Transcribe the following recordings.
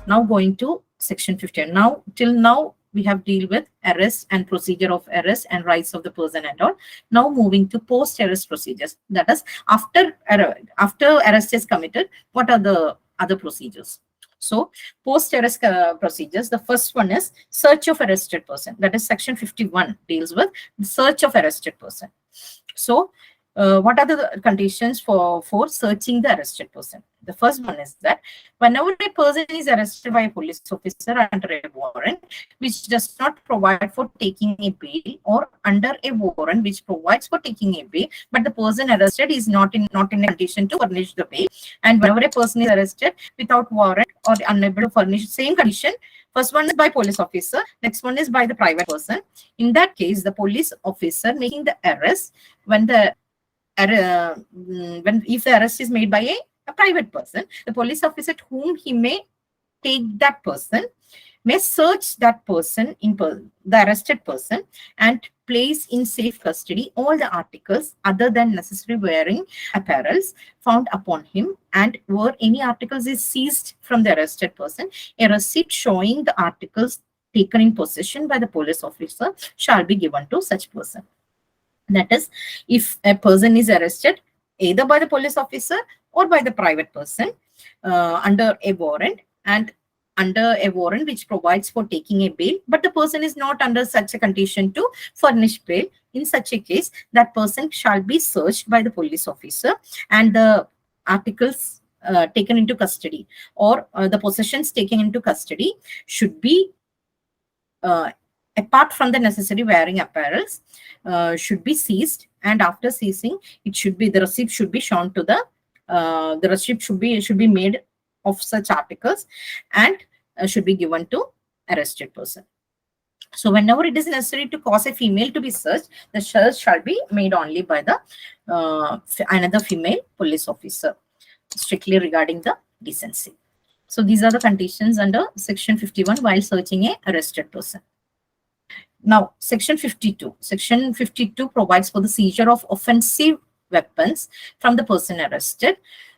Now going to section 15. Now, till now, we have deal with arrest and procedure of arrest and rights of the person and all. Now moving to post-arrest procedures. That is, after arrest is committed, what are the other procedures? So post-arrest procedures, the first one is search of arrested person. That is section 51 deals with the search of arrested person. So what are the conditions for searching the arrested person? The first one is that whenever a person is arrested by a police officer under a warrant which does not provide for taking a bail, or under a warrant which provides for taking a bail, but the person arrested is not in a condition to furnish the bail, and whenever a person is arrested without warrant or unable to furnish, same condition. First one is by police officer, next one is by the private person. In that case, the police officer making the arrest if the arrest is made by a private person, the police officer to whom he may take that person may search that person, the arrested person, and place in safe custody all the articles other than necessary wearing apparels found upon him, and where any articles is seized from the arrested person, a receipt showing the articles taken in possession by the police officer shall be given to such person. That is, if a person is arrested either by the police officer or by the private person under a warrant, and under a warrant which provides for taking a bail, but the person is not under such a condition to furnish bail, in such a case, that person shall be searched by the police officer, and the articles taken into custody, or the possessions taken into custody should be apart from the necessary wearing apparels, should be seized, and after seizing, it should be, the receipt should be shown to the receipt should be made of such articles, and should be given to arrested person. So whenever it is necessary to cause a female to be searched, the search shall be made only by the another female police officer, strictly regarding the decency. So these are the conditions under section 51 while searching a arrested person. Now, section 52. Section 52 provides for the seizure of offensive weapons from the person arrested,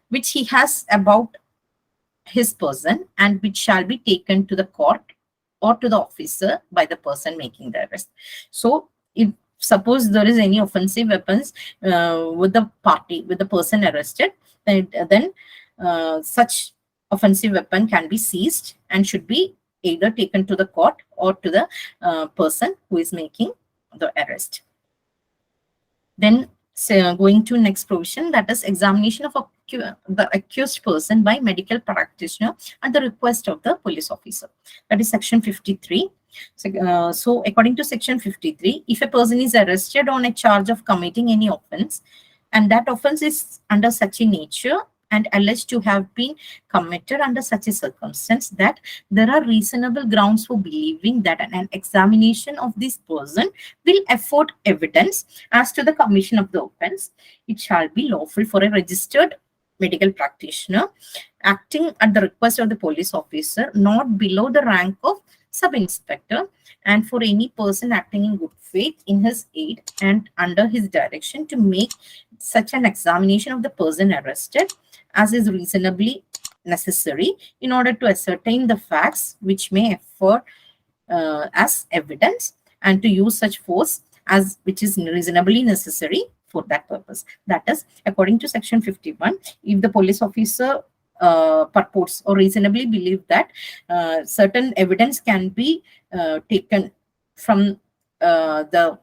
which he has about his person, and which shall be taken to the court or to the officer by the person making the arrest. So, if suppose there is any offensive weapons with the person arrested, then such offensive weapon can be seized and should be either taken to the court or to the person who is making the arrest. Then going to next provision, that is examination of the accused person by medical practitioner at the request of the police officer. That is section 53. So according to section 53, if a person is arrested on a charge of committing any offense, and that offense is under such a nature and alleged to have been committed under such a circumstance that there are reasonable grounds for believing that an examination of this person will afford evidence as to the commission of the offense, it shall be lawful for a registered medical practitioner acting at the request of the police officer not below the rank of sub-inspector, and for any person acting in good faith in his aid and under his direction to make such an examination of the person arrested as is reasonably necessary in order to ascertain the facts which may afford as evidence, and to use such force as which is reasonably necessary for that purpose. That is, according to section 51, if the police officer purports or reasonably believe that certain evidence can be taken from the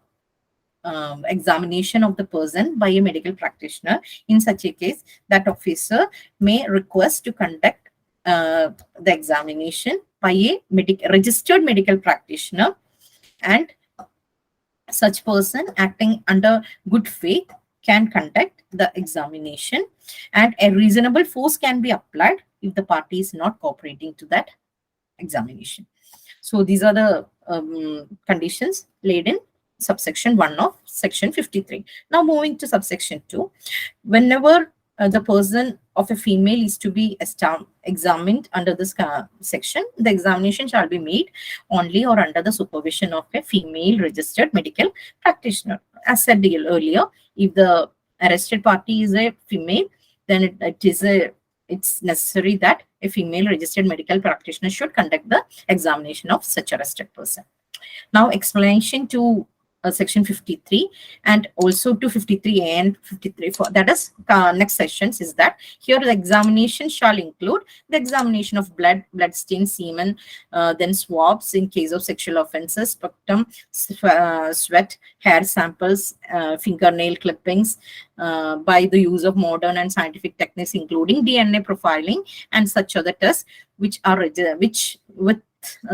examination of the person by a medical practitioner, in such a case, that officer may request to conduct the examination by a registered medical practitioner, and such person acting under good faith can conduct the examination, and a reasonable force can be applied if the party is not cooperating to that examination. So these are the conditions laid in subsection 1 of section 53. Now moving to subsection 2, whenever the person of a female is to be examined under this section, the examination shall be made only or under the supervision of a female registered medical practitioner. As said earlier, if the arrested party is a female, then it is a it's necessary that a female registered medical practitioner should conduct the examination of such arrested person. Now, explanation to section 53 and also to 53A and 53 for that is next sections is that here the examination shall include the examination of blood stain, semen, then swabs in case of sexual offenses, sputum, sweat, hair samples, fingernail clippings by the use of modern and scientific techniques including DNA profiling and such other tests which are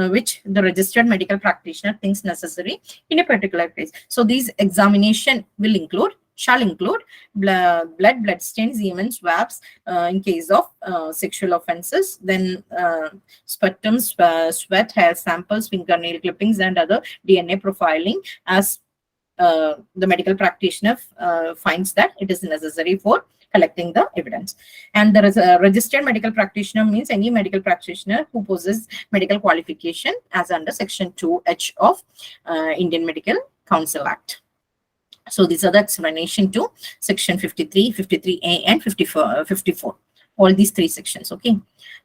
which the registered medical practitioner thinks necessary in a particular case. So these examination shall include blood stains, semen, swabs in case of sexual offenses, then sputum, sweat, hair samples, fingernail clippings, and other DNA profiling as the medical practitioner finds that it is necessary for collecting the evidence. And there is a registered medical practitioner means any medical practitioner who possesses medical qualification as under section 2H of Indian Medical Council Act. So these are the explanation to section 53, 53A and 54. All these three sections. Okay.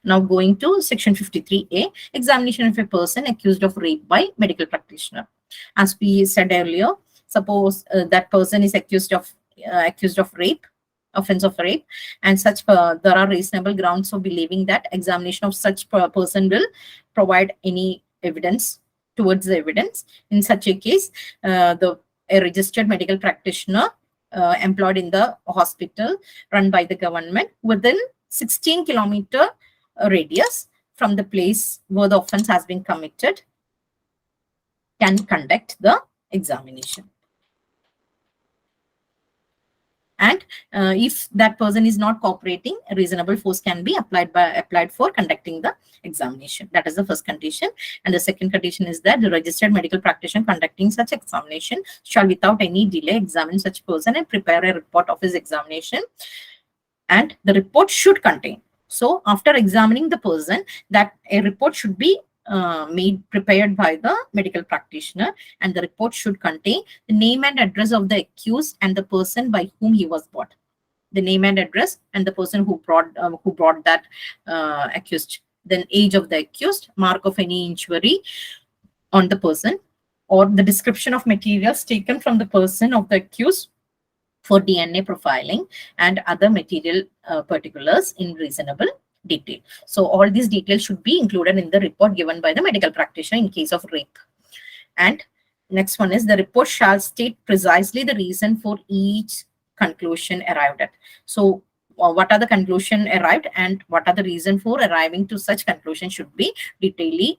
Now going to section 53A, examination of a person accused of rape by medical practitioner. As we said earlier, suppose that person is accused of rape, offense of rape, and such there are reasonable grounds for believing that examination of such person will provide any evidence towards the evidence. In such a case, a registered medical practitioner employed in the hospital run by the government within 16-kilometer radius from the place where the offense has been committed can conduct the examination. And if that person is not cooperating, a reasonable force can be applied for conducting the examination. That is the first condition. And the second condition is that the registered medical practitioner conducting such examination shall without any delay examine such person and prepare a report of his examination. And the report should contain. So after examining the person, that a report should be prepared by the medical practitioner, and the report should contain the name and address of the accused and the person by whom he was brought. The name and address and the person who brought that accused. Then age of the accused, mark of any injury on the person, or the description of materials taken from the person of the accused for DNA profiling and other material particulars in reasonable detail. So all these details should be included in the report given by the medical practitioner in case of rape. And next one is the report shall state precisely the reason for each conclusion arrived at. So what are the conclusion arrived and what are the reason for arriving to such conclusion should be detailedly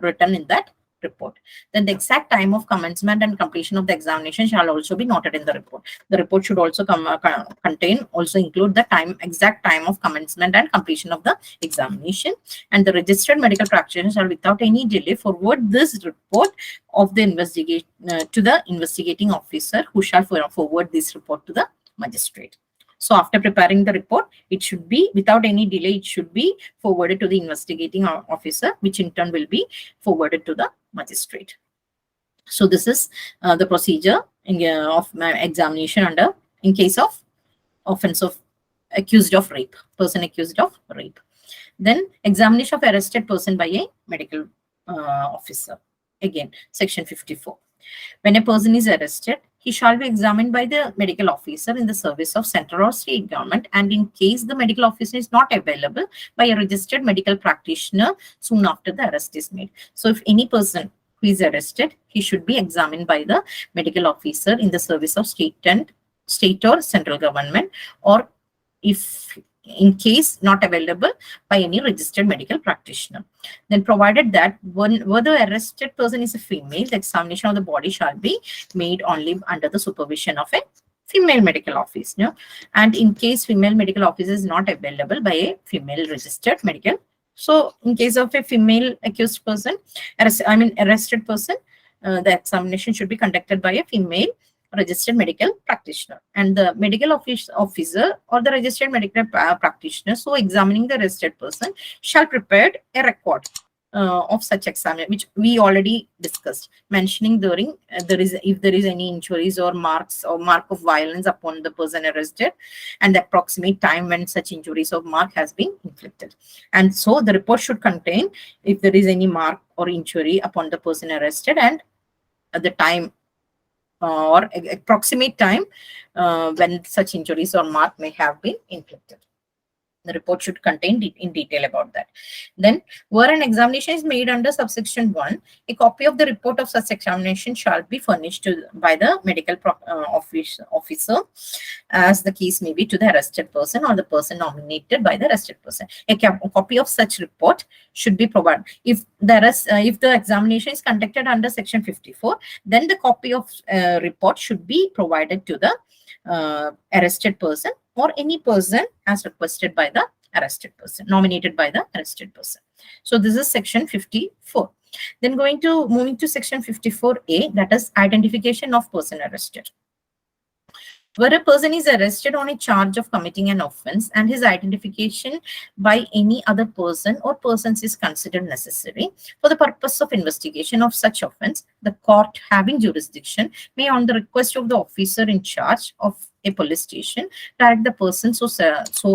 written in that report. Then the exact time of commencement and completion of the examination shall also be noted in the report. The report should also include the exact time of commencement and completion of the examination. And the registered medical practitioner shall without any delay forward this report of the investigation to the investigating officer, who shall forward this report to the magistrate. So after preparing the report, it should be without any delay, it should be forwarded to the investigating officer, which in turn will be forwarded to the magistrate. So this is the procedure of my examination in case of offense of accused of rape, person accused of rape. Then examination of arrested person by a medical officer. Again, section 54. When a person is arrested, he shall be examined by the medical officer in the service of central or state government, and in case the medical officer is not available, by a registered medical practitioner soon after the arrest is made. So if any person who is arrested, he should be examined by the medical officer in the service of state or central government, or if in case not available, by any registered medical practitioner. Then provided that whether the arrested person is a female, the examination of the body shall be made only under the supervision of a female medical officer. And in case female medical officer is not available, by a female registered medical. So in case of a female accused person, arrested person, the examination should be conducted by a female registered medical practitioner, and the medical officer or the registered medical practitioner so examining the arrested person shall prepare a record of such examination, which we already discussed, mentioning during if there is any injuries or marks or mark of violence upon the person arrested, and the approximate time when such injuries or mark has been inflicted. And so the report should contain if there is any mark or injury upon the person arrested, and the time or approximate time when such injuries or mark may have been inflicted. The report should contain in detail about that. Then, where an examination is made under subsection 1, a copy of the report of such examination shall be furnished by the medical officer, as the case may be, to the arrested person or the person nominated by the arrested person. A copy of such report should be provided. If the examination is conducted under section 54, then the copy of report should be provided to the arrested person or any person as requested by the arrested person, nominated by the arrested person. So this is section 54. Then moving to section 54A, that is identification of person arrested. Where a person is arrested on a charge of committing an offense and his identification by any other person or persons is considered necessary for the purpose of investigation of such offense, the court having jurisdiction may, on the request of the officer in charge of a police station, direct the person so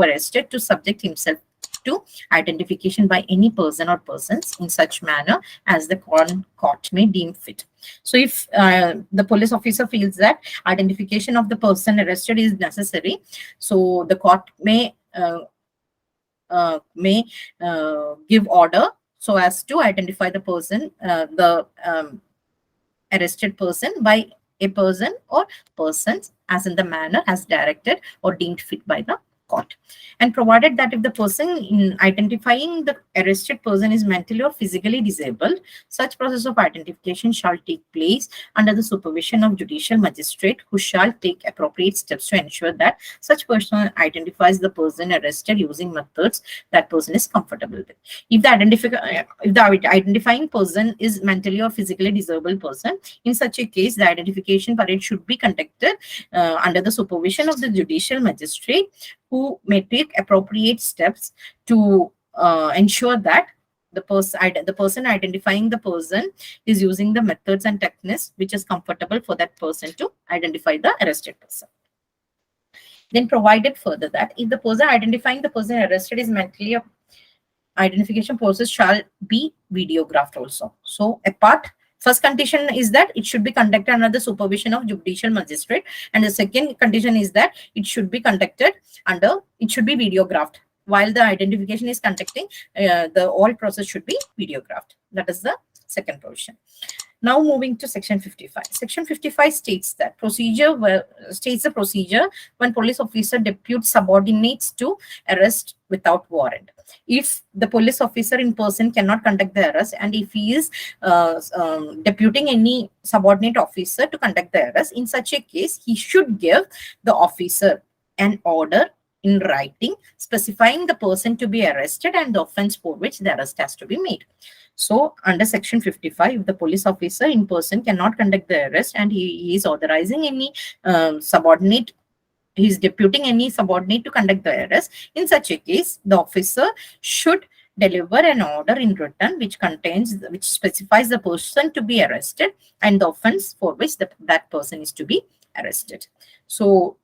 arrested to subject himself to identification by any person or persons in such manner as the court may deem fit. So if the police officer feels that identification of the person arrested is necessary, so the court may give order so as to identify the person, arrested person by a person or persons as in the manner as directed or deemed fit by the court. And provided that if the person in identifying the arrested person is mentally or physically disabled, such process of identification shall take place under the supervision of judicial magistrate, who shall take appropriate steps to ensure that such person identifies the person arrested using methods that person is comfortable with. If the identifying person is mentally or physically disabled person, in such a case, the identification parade should be conducted under the supervision of the judicial magistrate, who may take appropriate steps to ensure that the person identifying the person is using the methods and techniques which is comfortable for that person to identify the arrested person. Then provided further that if the person identifying the person arrested is mentally, identification process shall be videographed also. So first condition is that it should be conducted under the supervision of judicial magistrate, and the second condition is that it should be conducted it should be videographed. While the identification is conducting, the whole process should be videographed. That is the second provision. Now moving to section 55. Section 55 states the procedure when police officer deputes subordinates to arrest without warrant. If the police officer in person cannot conduct the arrest, and if he is deputing any subordinate officer to conduct the arrest, in such a case, he should give the officer an order in writing specifying the person to be arrested and the offense for which the arrest has to be made. So under section 55, if the police officer in person cannot conduct the arrest and he is authorizing any subordinate, he is deputing any subordinate to conduct the arrest, in such a case, the officer should deliver an order in written which specifies the person to be arrested and the offense for which that person is to be arrested. So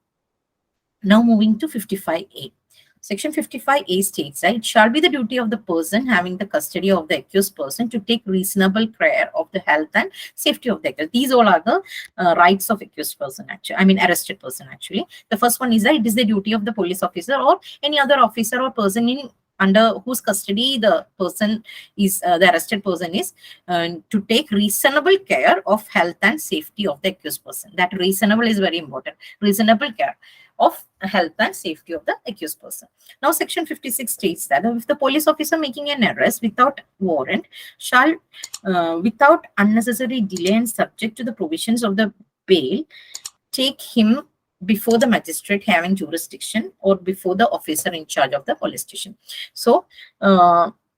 now moving to 55A. Section 55A states that it shall be the duty of the person having the custody of the accused person to take reasonable care of the health and safety of the accused. These all are the rights of accused person, arrested person actually. The first one is that it is the duty of the police officer or any other officer or person under whose custody the person is, the arrested person is, to take reasonable care of health and safety of the accused person. That reasonable is very important. Reasonable care of health and safety of the accused person. Now, section 56 states that if the police officer making an arrest without warrant shall, without unnecessary delay and subject to the provisions of the bail, take him before the magistrate having jurisdiction or before the officer in charge of the police station. So,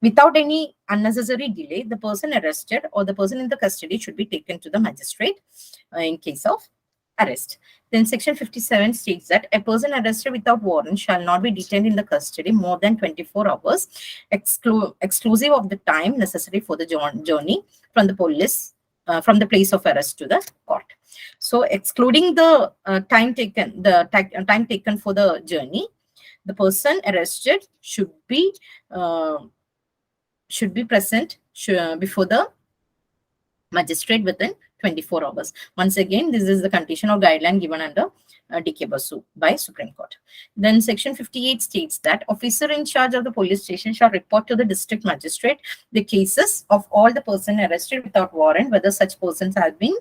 without any unnecessary delay, the person arrested or the person in the custody should be taken to the magistrate in case of arrest. Then section 57 states that a person arrested without warrant shall not be detained in the custody more than 24 hours, exclusive of the time necessary for the journey from the police, from the place of arrest to the court. So excluding the time taken for the journey, the person arrested should be present before the magistrate within 24 hours. Once again, this is the condition or guideline given under DK Basu by Supreme Court. Then section 58 states that officer in charge of the police station shall report to the district magistrate the cases of all the persons arrested without warrant, whether such persons have been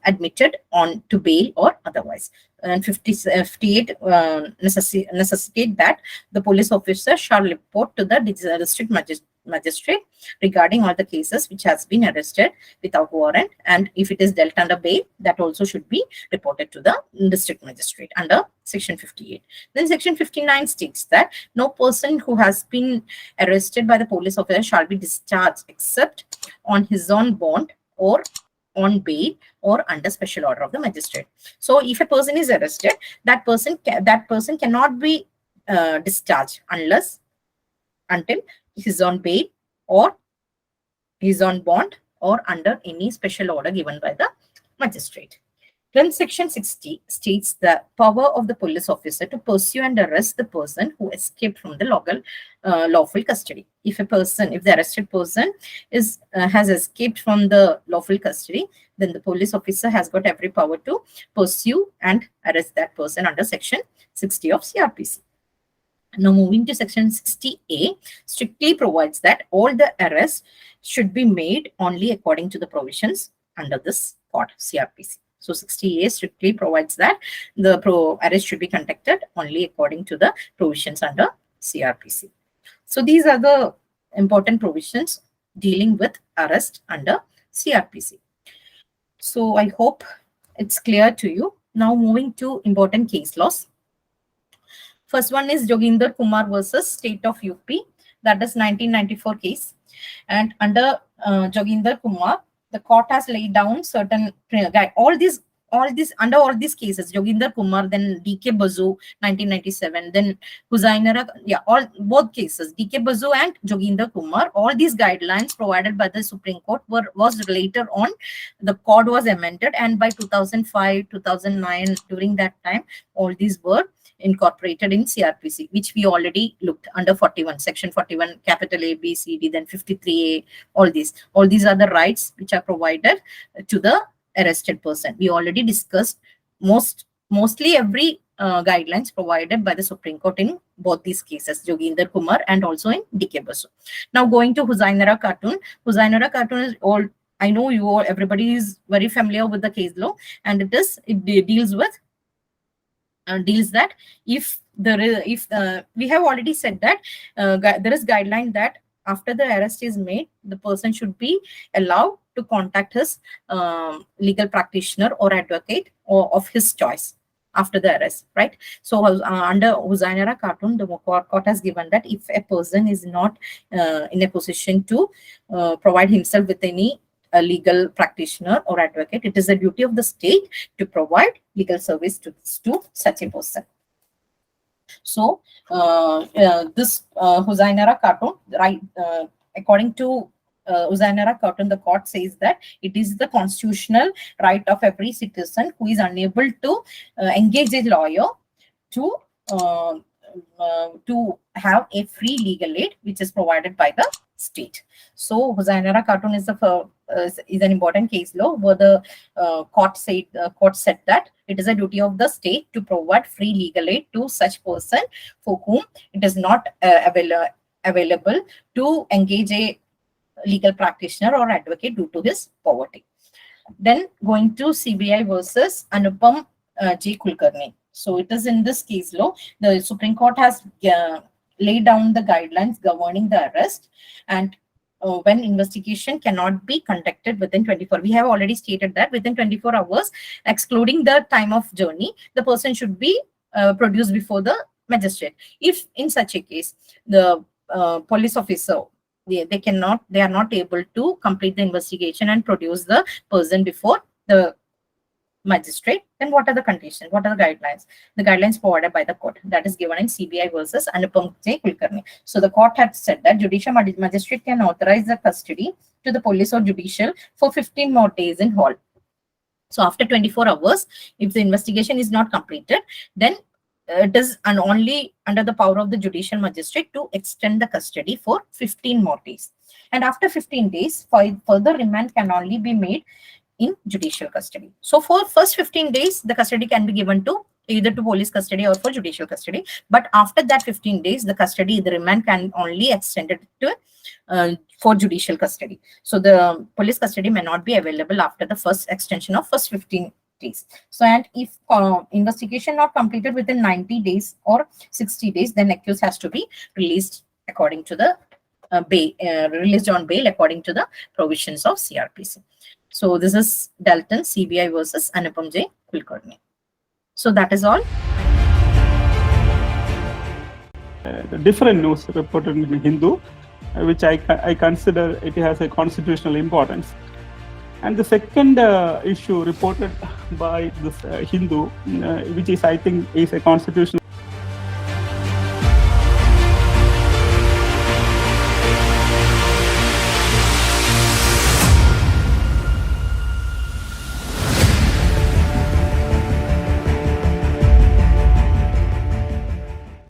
admitted on to bail or otherwise. And 58 necessitate that the police officer shall report to the district magistrate regarding all the cases which has been arrested without warrant, and if it is dealt under bail, that also should be reported to the district magistrate under section 58. Then section 59 states that no person who has been arrested by the police officer shall be discharged except on his own bond or on bail or under special order of the magistrate. So if a person is arrested, that person cannot be discharged until he's on bail or he's on bond or under any special order given by the magistrate. Then section 60 states the power of the police officer to pursue and arrest the person who escaped from the lawful custody. If the arrested person has escaped from the lawful custody, then the police officer has got every power to pursue and arrest that person under section 60 of CRPC. Now moving to section 60A, strictly provides that all the arrests should be made only according to the provisions under this code, CRPC. So 60A strictly provides that the arrest should be conducted only according to the provisions under CRPC. So these are the important provisions dealing with arrest under CRPC. So I hope it's clear to you. Now moving to important case laws. First one is Joginder Kumar versus State of UP. That is 1994 case. And under Joginder Kumar, the court has laid down certain all these cases, Joginder Kumar, then DK Basu 1997, then Husainara, both cases, DK Basu and Joginder Kumar, all these guidelines provided by the Supreme Court was later on, the code was amended, and by 2005, 2009, during that time, all these were incorporated in CRPC, which we already looked under 41, section 41, capital A, B, C, D, then 53A, all these are the rights which are provided to the arrested person. We already discussed mostly every guidelines provided by the Supreme Court in both these cases, Joginder Kumar and also in DK Basu. Now going to Husainara Khatun. Husainara Khatun is all, I know you all, everybody is very familiar with the case law, and it deals that if we have already said that there is guideline that after the arrest is made, the person should be allowed to contact his legal practitioner or advocate or of his choice after the arrest, right? So under Husainara Khatun, the court has given that if a person is not in a position to provide himself with any legal practitioner or advocate, it is the duty of the state to provide legal service to such a person. So this Husainara Khatun, right, according to Husainara Khatun, the court says that it is the constitutional right of every citizen who is unable to engage a lawyer to have a free legal aid which is provided by the state. So Husainara Khatun is an important case law where the court said that it is a duty of the state to provide free legal aid to such person for whom it is not available to engage a legal practitioner or advocate due to his poverty. Then going to CBI versus Anupam J. Kulkarni. So it is in this case law, the Supreme Court has laid down the guidelines governing the arrest, and when investigation cannot be conducted within 24. We have already stated that within 24 hours, excluding the time of journey, the person should be produced before the magistrate. If in such a case, the police officer, they are not able to complete the investigation and produce the person before the magistrate, then what are the conditions? What are the guidelines? The guidelines provided by the court, that is given in CBI versus Anupam J. Kulkarni. So the court had said that judicial magistrate can authorize the custody to the police or judicial for 15 more days in whole. So after 24 hours, if the investigation is not completed, then it is only under the power of the judicial magistrate to extend the custody for 15 more days. And after 15 days, further remand can only be made in judicial custody. So for first 15 days, the custody can be given to either to police custody or for judicial custody. But after that 15 days, the remand can only extended to for judicial custody. So the police custody may not be available after the first extension of first 15 days. So, and if investigation not completed within 90 days or 60 days, then accused has to be released according to the released on bail according to the provisions of CRPC. So this is Dalton CBI versus Anupam J. Kulkarni. So that is all. The different news reported in Hindu, which I consider it has a constitutional importance. And the second issue reported by this Hindu, which is I think is a constitutional